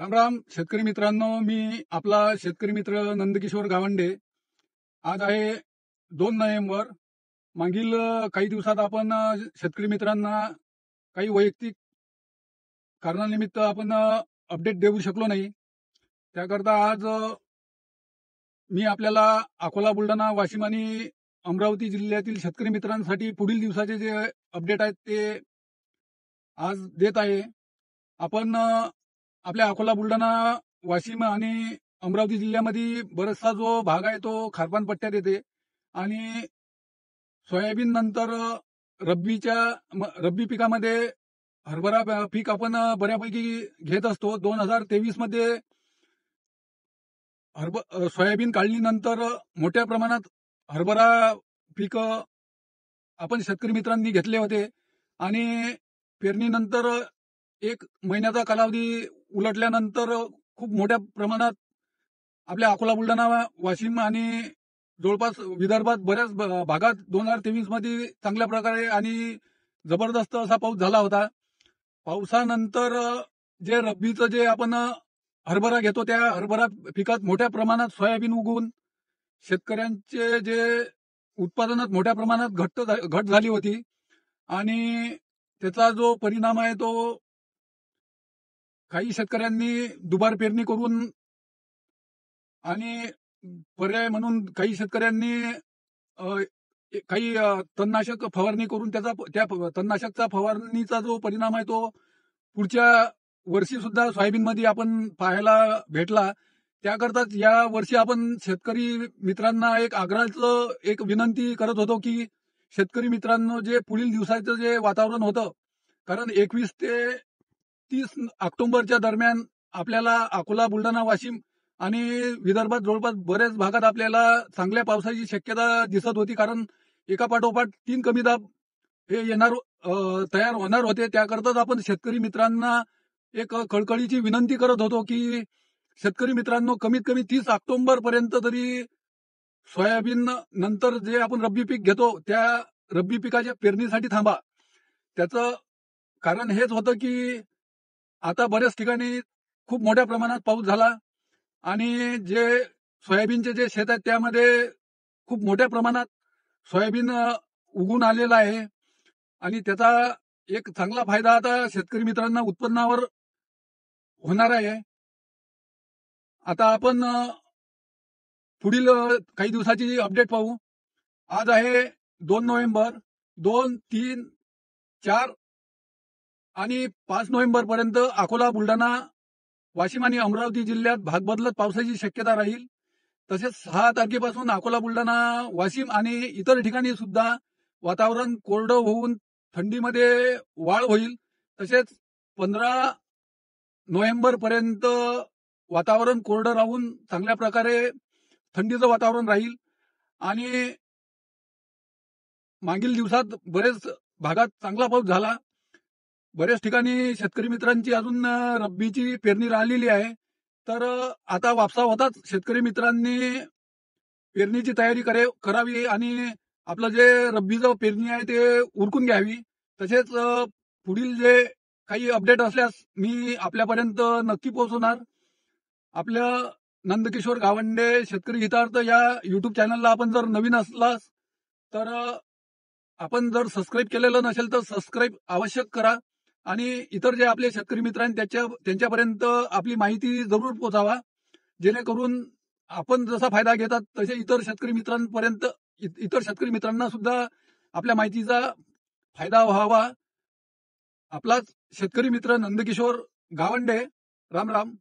राम राम शेतकरी मित्रांनो, मी आपला शेतकरी मित्र नंदकिशोर गावंडे. आज आहे 2 नोव्हेंबर. मागील काही दिवसात आपण शेतकरी मित्रांना काही वैयक्तिक कारणानिमित्त आपण अपडेट देऊ शकलो नाही. त्याकरता आज मी आपल्याला अकोला, बुलढाणा, वाशिम आणि अमरावती जिल्ह्यातील शेतकरी मित्रांसाठी पुढील दिवसाचे जे अपडेट आहेत ते आज देत आहे. आपण आपल्या अकोला, बुलढाणा, वाशिम आणि अमरावती जिल्ह्यामध्ये बराचसा जो भाग आहे तो खारपान पट्ट्यात येते आणि सोयाबीन नंतर रब्बी पिकामध्ये हरभरा पीक आपण बऱ्यापैकी घेत असतो. 2023 मध्ये सोयाबीन काढणीनंतर मोठ्या प्रमाणात हरभरा पीक आपण शेतकरी मित्रांनी घेतले होते आणि पेरणीनंतर 1 महिन्याचा कालावधी उलटल्यानंतर खूप मोठ्या प्रमाणात आपल्या अकोला, बुलढाणा, वाशिम आणि जवळपास विदर्भात बऱ्याच भागात 2023 मध्ये चांगल्या प्रकारे आणि जबरदस्त असा पाऊस झाला होता. पावसानंतर जे रब्बीचं जे आपण हरभरा घेतो त्या हरभरा पिकात मोठ्या प्रमाणात सोयाबीन उगवून शेतकऱ्यांचे जे उत्पादनात मोठ्या प्रमाणात घट झाली होती आणि त्याचा जो परिणाम आहे तो काही शेतकऱ्यांनी दुबार पेरणी करून आणि पर्याय म्हणून काही शेतकऱ्यांनी काही तणनाशक फवारणी करून त्या तणनाशकचा फवारणीचा जो परिणाम आहे तो पुढच्या वर्षी सुद्धा सोयाबीनमध्ये आपण पाहायला भेटला. त्याकरताच या वर्षी आपण शेतकरी मित्रांना एक विनंती करत होतो की शेतकरी मित्रांनो, जे पुढील दिवसाचं जे वातावरण होतं, कारण 21 ते 30 ऑक्टोबरच्या दरम्यान आपल्याला अकोला, बुलढाणा, वाशिम आणि विदर्भात जवळपास बऱ्याच भागात आपल्याला चांगल्या पावसाची शक्यता दिसत होती. कारण एका पाठोपाठ 3 कमी दाब हे तयार होणार होते. त्याकरताच आपण शेतकरी मित्रांना एक कळकळीची विनंती करत होतो की शेतकरी मित्रांनो, कमीत कमी 30 ऑक्टोबर पर्यंत तरी सोयाबीन नंतर जे आपण रब्बी पीक घेतो त्या रब्बी पिकाच्या पेरणीसाठी थांबा. त्याचं कारण हेच होतं की आता बऱ्याच ठिकाणी खूप मोठ्या प्रमाणात पाऊस झाला आणि जे सोयाबीनचे जे शेत आहेत त्यामध्ये खूप मोठ्या प्रमाणात सोयाबीन उगून आलेला आहे आणि त्याचा एक चांगला फायदा आता शेतकरी मित्रांना उत्पन्नावर होणार आहे. आता आपण पुढील काही दिवसाची अपडेट पाहू. आज आहे 2 नोव्हेंबर. 2, 3, 4 आणि 5 नोव्हेंबर पर्यंत अकोला, बुलढाणा, वाशिम आणि अमरावती जिल्ह्यात भाग बदलत पावसाची शक्यता राहील. तसेच 6 तारखेपासून अकोला, बुलढाणा, वाशिम आणि इतर ठिकाणी सुद्धा वातावरण कोरडं होऊन थंडीमध्ये वाढ होईल. तसेच 15 नोव्हेंबर पर्यंत वातावरण कोरडं राहून चांगल्या प्रकारे थंडीचं वातावरण राहील आणि मागील दिवसात बरेच भागात चांगला पाऊस झाला. बऱ्याच ठिकाणी शेतकरी मित्रांची अजून रब्बीची पेरणी राहिलेली आहे. तर आता वापसा होताच शेतकरी मित्रांनी पेरणीची तयारी करावी आणि आपलं जे रब्बीचं पेरणी आहे ते उरकून घ्यावी. तसेच पुढील जे काही अपडेट असल्यास मी आपल्यापर्यंत नक्की पोहोचवणार. आपल्या नंदकिशोर गावंडे शेतकरी हितार्थ या युट्यूब चॅनलला आपण जर नवीन असलास तर आपण जर सबस्क्राईब केलेलं नसेल तर सबस्क्राईब आवश्यक करा आणि इतर जे आपले शेतकरी मित्र आहेत त्यांच्यापर्यंत आपली माहिती जरूर पोहोचावा, जेणेकरून आपण जसा फायदा घेतात तसे इतर शेतकरी मित्रांना सुद्धा आपल्या माहितीचा फायदा व्हावा. आपलाच शेतकरी मित्र नंदकिशोर गावंडे. राम राम.